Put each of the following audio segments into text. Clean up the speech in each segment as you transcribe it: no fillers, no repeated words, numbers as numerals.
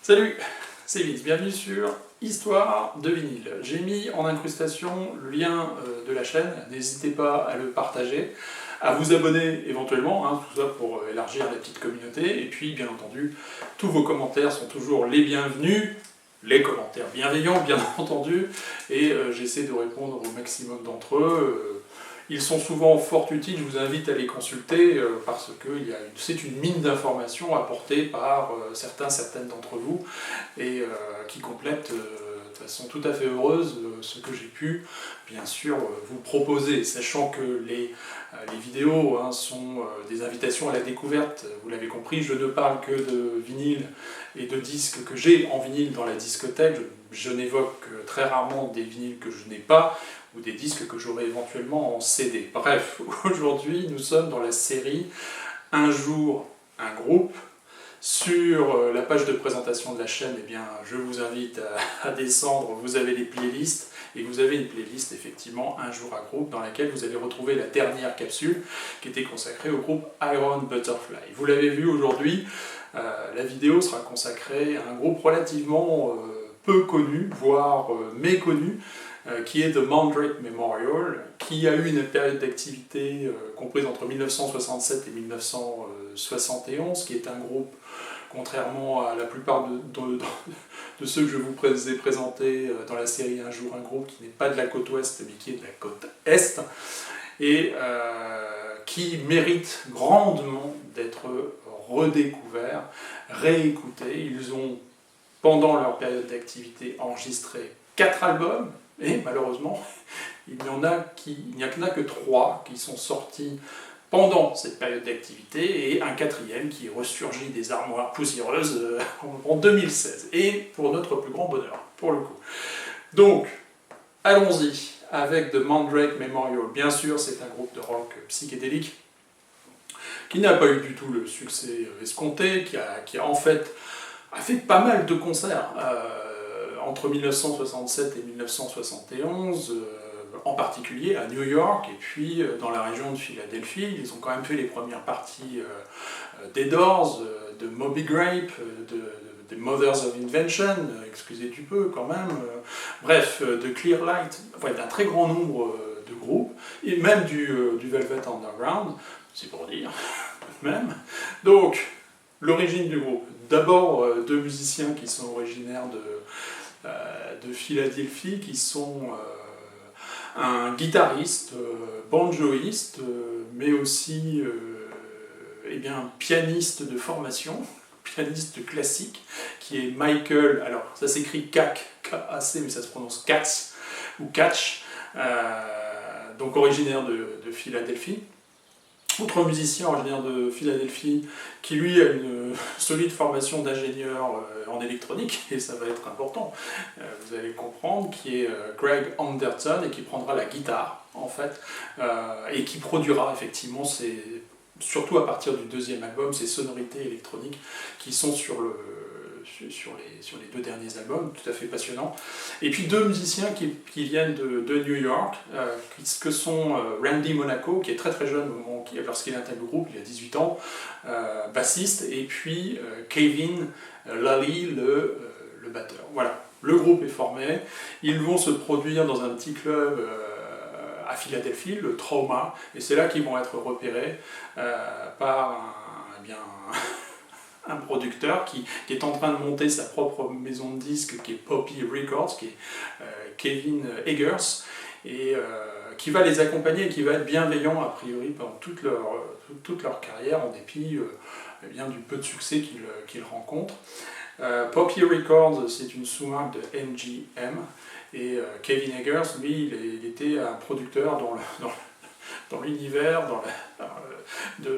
Salut, c'est Vince, bienvenue sur Histoire de vinyle. J'ai mis en incrustation le lien de la chaîne, n'hésitez pas à le partager, à vous abonner éventuellement, tout ça pour élargir la petite communauté, et puis bien entendu, tous vos commentaires sont toujours les bienvenus, les commentaires bienveillants bien entendu, et j'essaie de répondre au maximum d'entre eux. Ils sont souvent fort utiles, je vous invite à les consulter parce que c'est une mine d'informations apportée par certaines d'entre vous et qui complète de façon tout à fait heureuse ce que j'ai pu bien sûr vous proposer, sachant que les vidéos sont des invitations à la découverte, vous l'avez compris, je ne parle que de vinyle et de disques que j'ai en vinyle dans la discothèque, je n'évoque très rarement des vinyles que je n'ai pas, ou des disques que j'aurai éventuellement en CD. Bref, aujourd'hui nous sommes dans la série Un jour, un groupe. Sur la page de présentation de la chaîne, eh bien, je vous invite à descendre, vous avez les playlists, et vous avez une playlist effectivement Un jour, un groupe, dans laquelle vous allez retrouver la dernière capsule qui était consacrée au groupe Iron Butterfly. Vous l'avez vu aujourd'hui, la vidéo sera consacrée à un groupe relativement peu connu, voire méconnu, qui est The Mandrake Memorial, qui a eu une période d'activité comprise entre 1967 et 1971, qui est un groupe, contrairement à la plupart de ceux que je vous ai présentés dans la série Un jour un groupe, qui n'est pas de la côte ouest mais qui est de la côte est, et qui mérite grandement d'être redécouvert, réécouté. Ils ont, pendant leur période d'activité, enregistré 4 albums, et malheureusement, il n'y en a que 3 qui sont sortis pendant cette période d'activité, et un 4e qui ressurgit des armoires poussiéreuses en 2016, et pour notre plus grand bonheur, pour le coup. Donc, allons-y avec The Mandrake Memorial. Bien sûr, c'est un groupe de rock psychédélique qui n'a pas eu du tout le succès escompté, qui a fait pas mal de concerts entre 1967 et 1971, en particulier à New York et puis dans la région de Philadelphie. Ils ont quand même fait les premières parties des Doors, de Moby Grape, des Mothers of Invention, excusez du peu quand même, bref, de Clear Light, d'un très grand nombre de groupes, et même du Velvet Underground, c'est pour dire, même. Donc, l'origine du groupe. D'abord, 2 musiciens qui sont originaires de Philadelphie, qui sont un guitariste, banjoïste, mais aussi pianiste de formation, pianiste classique, qui est Michael, alors ça s'écrit K-A-C, mais ça se prononce Katz, ou Catch, donc originaire de Philadelphie. Autre musicien originaire de Philadelphie qui lui a une solide formation d'ingénieur en électronique, et ça va être important, vous allez comprendre, qui est Greg Anderton, et qui prendra la guitare en fait, et qui produira effectivement, surtout à partir du 2e album, ces sonorités électroniques qui sont sur les 2 derniers albums, tout à fait passionnants. Et puis 2 musiciens qui viennent de New York, que sont Randy Monaco, qui est très très jeune lorsqu'il intègre le groupe, il a 18 ans, bassiste, et puis Kevin Lally, le batteur. Voilà, le groupe est formé, ils vont se produire dans un petit club à Philadelphie, le Trauma, et c'est là qu'ils vont être repérés par un producteur qui est en train de monter sa propre maison de disques, qui est Poppy Records, qui est Kevin Eggers, et qui va les accompagner et qui va être bienveillant a priori pendant toute leur carrière, en dépit du peu de succès qu'ils rencontrent. Poppy Records, c'est une sous-marque de MGM, et Kevin Eggers, lui, il était un producteur dans l'univers,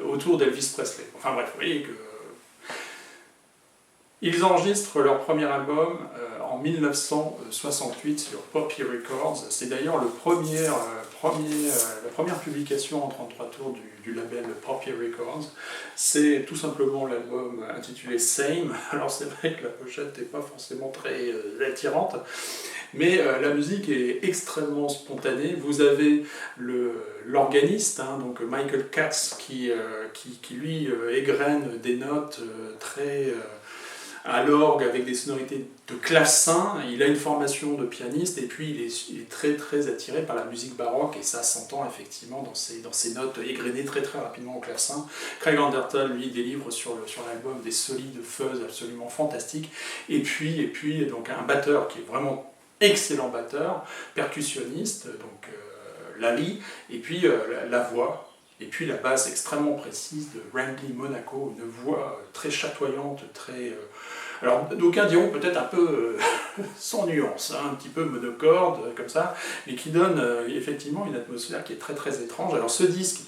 autour d'Elvis Presley. Enfin bref, vous voyez que ils enregistrent leur premier album en 1968 sur Poppy Records. C'est d'ailleurs la première publication en 33 tours du label Poppy Records. C'est tout simplement l'album intitulé Same. Alors c'est vrai que la pochette n'est pas forcément très attirante, mais la musique est extrêmement spontanée. Vous avez l'organiste, donc Michael Katz, qui lui égrène des notes très à l'orgue avec des sonorités de clavecin. Il a une formation de pianiste et puis il est très très attiré par la musique baroque et ça s'entend effectivement dans ses notes égrenées très très rapidement au clavecin. Craig Anderton lui délivre sur l'album des solides fuzz absolument fantastiques et puis donc un batteur qui est vraiment excellent batteur, percussionniste, donc Lally, et puis la voix, et puis la basse extrêmement précise de Randy Monaco, une voix très chatoyante, très... alors d'aucuns diront peut-être un peu sans nuance, hein, un petit peu monocorde, comme ça, mais qui donne effectivement une atmosphère qui est très très étrange. Alors ce disque,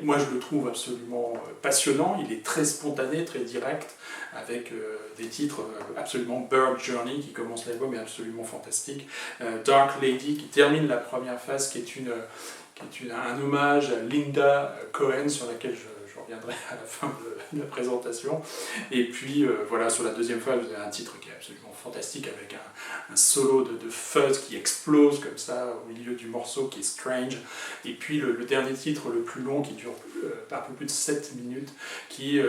moi je le trouve absolument passionnant, il est très spontané, très direct, avec des titres absolument Bird Journey qui commence l'album est absolument fantastique, Dark Lady qui termine la première phase qui est un hommage à Linda Cohen sur laquelle je reviendrai à la fin de la présentation. Et puis voilà, sur la deuxième phase, vous avez un titre qui est absolument fantastique avec un solo de fuzz qui explose comme ça au milieu du morceau qui est Strange. Et puis le dernier titre, le plus long, qui dure un peu plus de 7 minutes, qui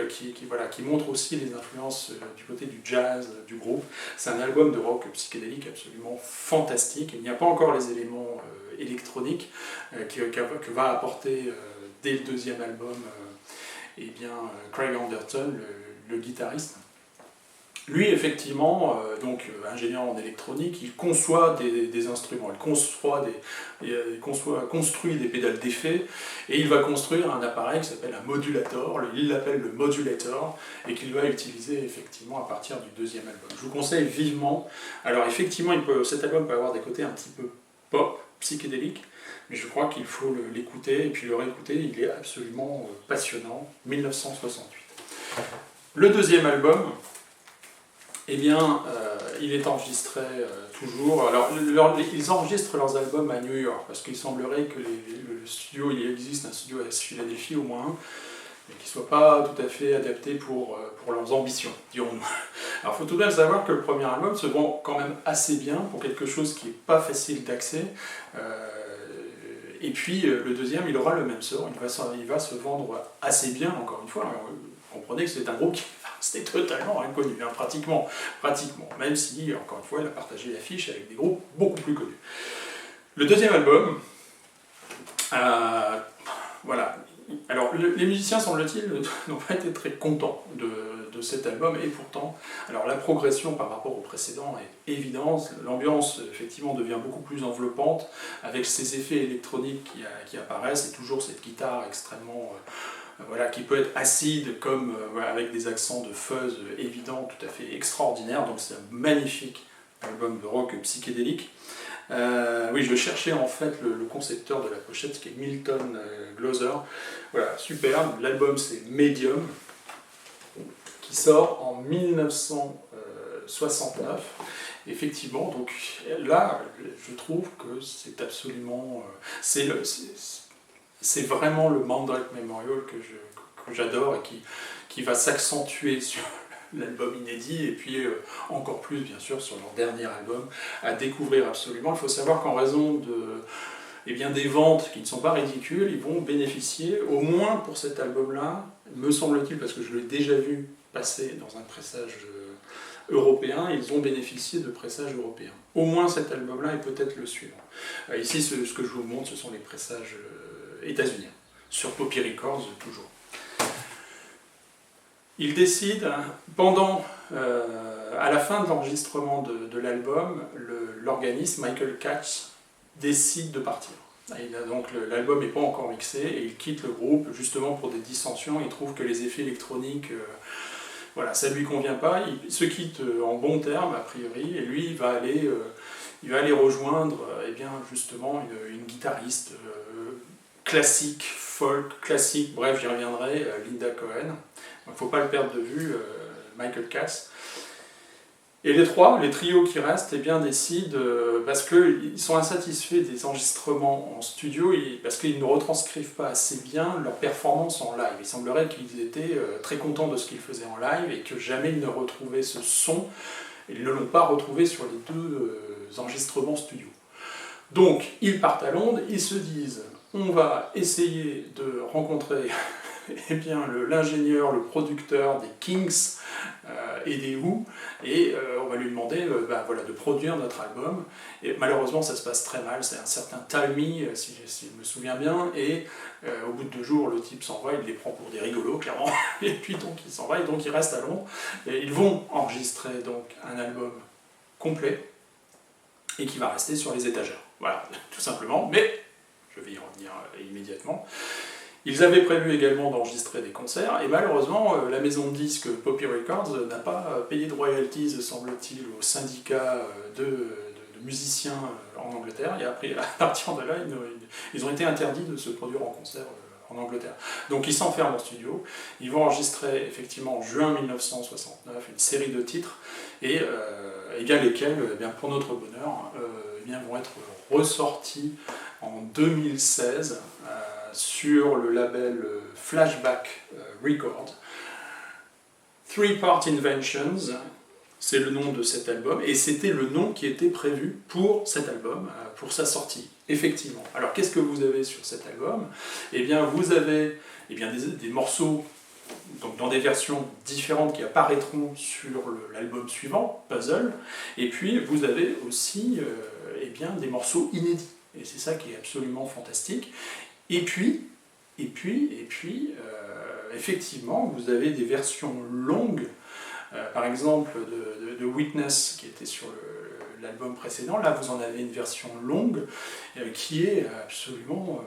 montre aussi les influences du côté du jazz, du groupe. C'est un album de rock psychédélique absolument fantastique. Il n'y a pas encore les éléments électroniques que va apporter dès le deuxième album Craig Anderton, le guitariste. Lui, effectivement, ingénieur en électronique, il conçoit des instruments, construit des pédales d'effet, et il va construire un appareil qui s'appelle un modulator, il l'appelle le modulator, et qu'il va utiliser effectivement à partir du deuxième album. Je vous conseille vivement. Alors effectivement, cet album peut avoir des côtés un petit peu pop, psychédéliques, mais je crois qu'il faut l'écouter, et puis le réécouter, il est absolument passionnant, 1968. Le deuxième album, il est enregistré toujours. Alors, ils enregistrent leurs albums à New York, parce qu'il semblerait que le studio, il existe un studio à Philadelphie au moins, mais qui ne soit pas tout à fait adapté pour leurs ambitions, dirons-nous. Alors, il faut tout de même savoir que le premier album se vend quand même assez bien pour quelque chose qui n'est pas facile d'accès. Et puis, le deuxième, il aura le même sort, il va se vendre assez bien, encore une fois. Alors, vous comprenez que c'est un groupe qui c'était totalement inconnu, hein, pratiquement, même si, encore une fois, il a partagé l'affiche avec des groupes beaucoup plus connus. Le deuxième album, voilà. Alors, les musiciens, semble-t-il, n'ont pas été très contents de cet album, et pourtant, alors la progression par rapport au précédent est évidente, l'ambiance, effectivement, devient beaucoup plus enveloppante, avec ces effets électroniques qui apparaissent, et toujours cette guitare extrêmement... qui peut être acide, comme avec des accents de fuzz évidents, tout à fait extraordinaires. Donc c'est un magnifique album de rock psychédélique. Oui, je cherchais en fait le concepteur de la pochette, qui est Milton Glauser. Voilà, superbe. L'album c'est Medium, qui sort en 1969. Effectivement, donc là, je trouve que c'est absolument... c'est vraiment le Mandrake Memorial que j'adore et qui va s'accentuer sur l'album inédit et puis encore plus bien sûr sur leur dernier album à découvrir absolument. Il faut savoir qu'en raison des ventes qui ne sont pas ridicules, ils vont bénéficier, au moins pour cet album-là, me semble-t-il, parce que je l'ai déjà vu passer dans un pressage européen, ils ont bénéficié de pressages européens. Au moins cet album-là et peut-être le suivant. Ici, ce que je vous montre, ce sont les pressages états-uniens, sur Poppy Records toujours. Il décide, à la fin de l'enregistrement de l'album, l'organiste Michael Katz décide de partir. Donc l'album n'est pas encore mixé et il quitte le groupe justement pour des dissensions. Il trouve que les effets électroniques, ça ne lui convient pas. Il se quitte en bons termes a priori et lui il va aller rejoindre justement une guitariste classique, folk, classique, bref j'y reviendrai, Linda Cohen. Il ne faut pas le perdre de vue, Michael Katz. Et les trios qui restent, décident, parce qu'ils sont insatisfaits des enregistrements en studio, parce qu'ils ne retranscrivent pas assez bien leur performance en live. Il semblerait qu'ils étaient très contents de ce qu'ils faisaient en live, et que jamais ils ne retrouvaient ce son, et ils ne l'ont pas retrouvé sur les deux enregistrements studio. Donc, ils partent à Londres, ils se disent, on va essayer de rencontrer eh bien, l'ingénieur, le producteur des Kings et des Who, et on va lui demander voilà, de produire notre album. Et malheureusement, ça se passe très mal. C'est un certain Talmy, si je me souviens bien, et au bout de 2 jours, le type s'en va, il les prend pour des rigolos, clairement, et puis donc il s'en va, et donc il reste à Londres. Et ils vont enregistrer donc un album complet, et qui va rester sur les étagères. Voilà, tout simplement, mais je vais y revenir immédiatement. Ils avaient prévu également d'enregistrer des concerts, et malheureusement, la maison de disques Poppy Records n'a pas payé de royalties, semble-t-il, au syndicat de musiciens en Angleterre, et après, à partir de là, ils ont été interdits de se produire en concert en Angleterre. Donc ils s'enferment en studio, ils vont enregistrer effectivement en juin 1969 une série de titres, et lesquels, pour notre bonheur, vont être ressortis en 2016 sur le label Flashback Records. Three Part Inventions, c'est le nom de cet album, et c'était le nom qui était prévu pour cet album, pour sa sortie, effectivement. Alors qu'est-ce que vous avez sur cet album? Eh bien vous avez des morceaux donc dans des versions différentes qui apparaîtront sur l'album suivant, Puzzle, et puis vous avez aussi des morceaux inédits, et c'est ça qui est absolument fantastique. Et puis effectivement, vous avez des versions longues, par exemple de Witness, qui était sur l'album précédent. Là, vous en avez une version longue qui est absolument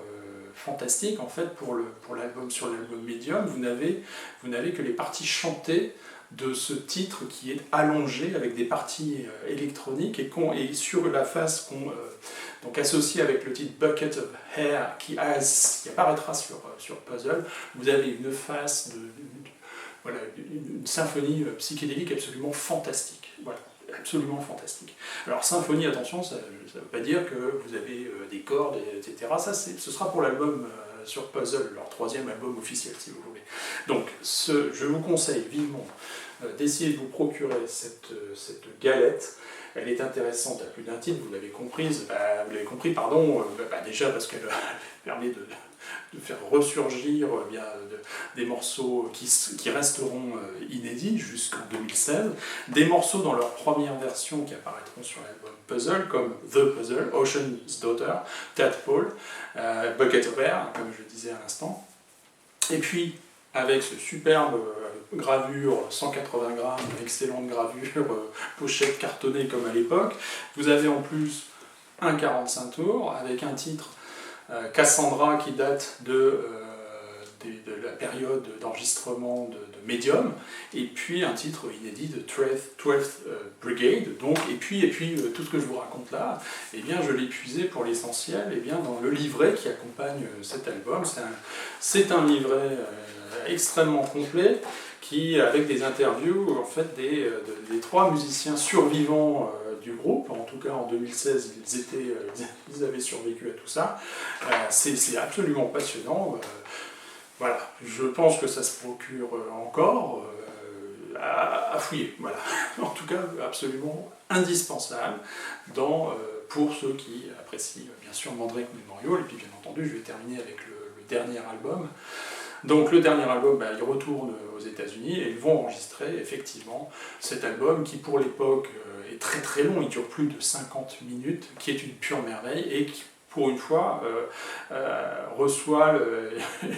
fantastique. En fait, pour l'album, sur l'album Medium, vous n'avez que les parties chantées de ce titre qui est allongé avec des parties électroniques, et sur la face donc associée avec le titre Bucket of Hair qui apparaîtra sur Puzzle, vous avez une face une symphonie psychédélique absolument fantastique. Voilà, absolument fantastique. Alors symphonie, attention, ça ne veut pas dire que vous avez des cordes, etc. Ça, ce sera pour l'album sur Puzzle, leur 3e album officiel, si vous voulez. Donc, je vous conseille vivement d'essayer de vous procurer cette galette. Elle est intéressante à plus d'un titre, vous l'avez compris, déjà parce qu'elle permet de faire ressurgir des morceaux qui resteront inédits jusqu'en 2016, des morceaux dans leur première version qui apparaîtront sur l'album Puzzle, comme The Puzzle, Ocean's Daughter, Tadpole, Bucket of Air, comme je le disais à l'instant, et puis avec ce superbe gravure 180 grammes, excellente gravure, pochette cartonnée comme à l'époque. Vous avez en plus un 45 tours avec un titre Cassandra qui date de la période d'enregistrement de Medium, et puis un titre inédit de 12th Brigade. Donc, et puis tout ce que je vous raconte là, je l'ai puisé pour l'essentiel dans le livret qui accompagne cet album. C'est un livret extrêmement complet, avec des interviews en fait, des 3 musiciens survivants du groupe. En tout cas en 2016 ils avaient survécu à tout ça. C'est absolument passionnant. Voilà, je pense que ça se procure encore à fouiller. Voilà. En tout cas absolument indispensable pour ceux qui apprécient bien sûr Mandrake Memorial. Et puis bien entendu je vais terminer avec le dernier album. Donc le dernier album, il retourne aux États-Unis et ils vont enregistrer effectivement cet album qui pour l'époque est très très long, il dure plus de 50 minutes, qui est une pure merveille et qui pour une fois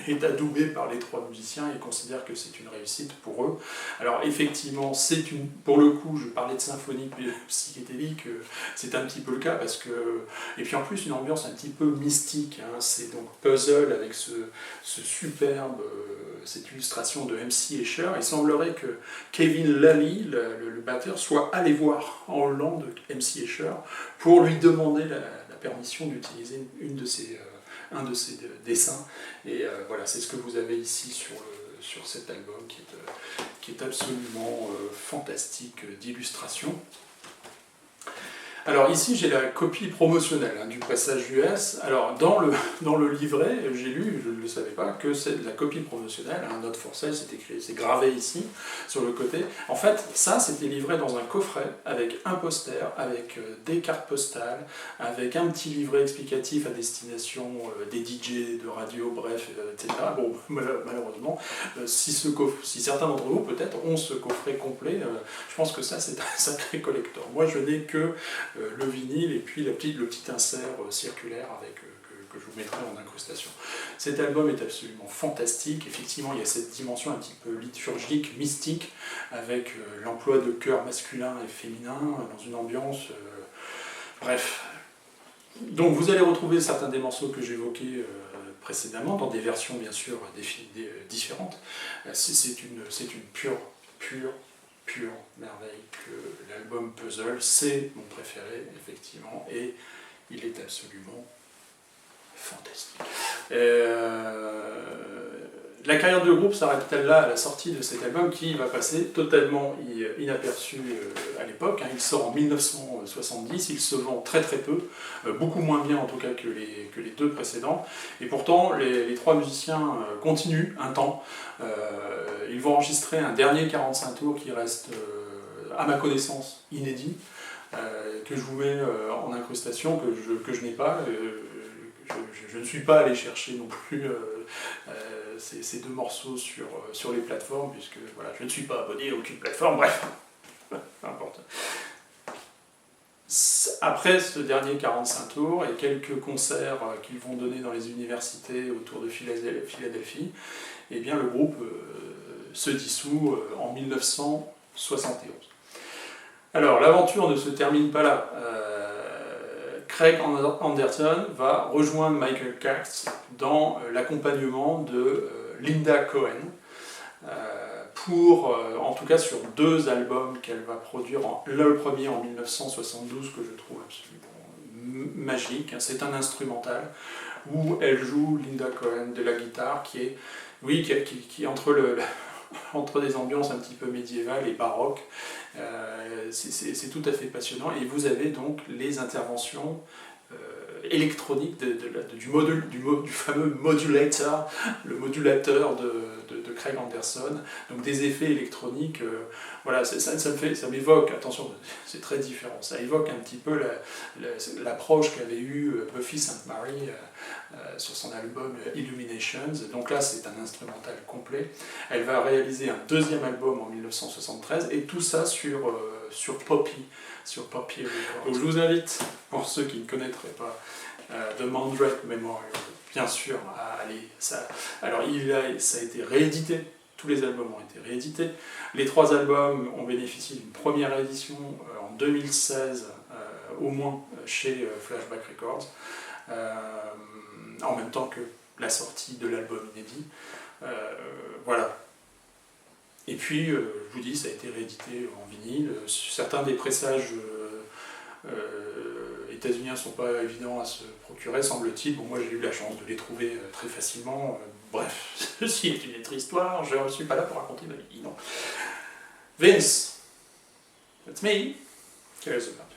est adoubé par les 3 musiciens et considère que c'est une réussite pour eux. Alors effectivement, pour le coup, je parlais de symphonie psychédélique, c'est un petit peu le cas parce que, et puis en plus une ambiance un petit peu mystique, hein. C'est donc Puzzle avec ce superbe, cette illustration de MC Escher. Il semblerait que Kevin Lally, le batteur, soit allé voir en Hollande MC Escher pour lui demander la permission d'utiliser un de ses dessins. Et voilà, c'est ce que vous avez ici sur cet album qui est absolument fantastique d'illustration. Alors ici j'ai la copie promotionnelle du pressage US. Alors dans le livret, j'ai lu, je ne le savais pas, que c'est de la copie promotionnelle, note for sale, c'est écrit, c'est gravé ici, sur le côté. En fait, ça c'était livré dans un coffret, avec un poster, avec des cartes postales, avec un petit livret explicatif à destination des DJ de radio, bref, etc. Bon, malheureusement, si certains d'entre vous peut-être ont ce coffret complet, je pense que ça c'est un sacré collector. Moi je n'ai que le vinyle et puis le petit insert circulaire avec, que je vous mettrai en incrustation. Cet album est absolument fantastique. Effectivement, il y a cette dimension un petit peu liturgique, mystique, avec l'emploi de chœurs masculins et féminins dans une ambiance... bref. Donc vous allez retrouver certains des morceaux que j'évoquais précédemment, dans des versions bien sûr différentes. C'est une pure merveille que l'album Puzzle, c'est mon préféré, effectivement, et il est absolument fantastique. La carrière de groupe s'arrête-t-elle là à la sortie de cet album qui va passer totalement inaperçu à l'époque. Il sort en 1970, il se vend très peu, beaucoup moins bien en tout cas que les deux précédents, et pourtant les trois musiciens continuent un temps. Ils vont enregistrer un dernier 45 tours qui reste, à ma connaissance, inédit, que je vous mets en incrustation, que je n'ai pas. Je ne suis pas allé chercher non plus ces deux morceaux sur les plateformes, puisque voilà, je ne suis pas abonné à aucune plateforme, bref, peu importe. Après ce dernier 45 tours et quelques concerts qu'ils vont donner dans les universités autour de Philadelphie, eh bien, le groupe se dissout en 1971. Alors, l'aventure ne se termine pas là. Craig Anderson va rejoindre Michael Katz dans l'accompagnement de Linda Cohen, en tout cas sur deux albums qu'elle va produire, le premier en 1972 que je trouve absolument magique, c'est un instrumental où elle joue, Linda Cohen, de la guitare qui est entre des ambiances un petit peu médiévales et baroques. C'est tout à fait passionnant, et vous avez donc les interventions électroniques du fameux modulator, le modulateur de Craig Anderson, donc des effets électroniques. Voilà, ça m'évoque, attention, c'est très différent, ça évoque un petit peu l'approche qu'avait eue Buffy Sainte-Marie sur son album Illuminations. Donc là, c'est un instrumental complet. Elle va réaliser un deuxième album en 1973, et tout ça sur Poppy Records. Donc je vous invite, pour ceux qui ne connaîtraient pas The Mandrake Memorial, bien sûr, à aller. Alors ça a été réédité, tous les albums ont été réédités. Les trois albums ont bénéficié d'une première édition en 2016, au moins chez Flashback Records, en même temps que la sortie de l'album inédit. Voilà. Et puis, je vous dis, ça a été réédité en vinyle. Certains des pressages états-uniens ne sont pas évidents à se procurer, semble-t-il. Bon, moi, j'ai eu la chance de les trouver très facilement. Bref, ceci est une autre histoire. Je ne suis pas là pour raconter ma vie, non. Vince, that's me. Cares about.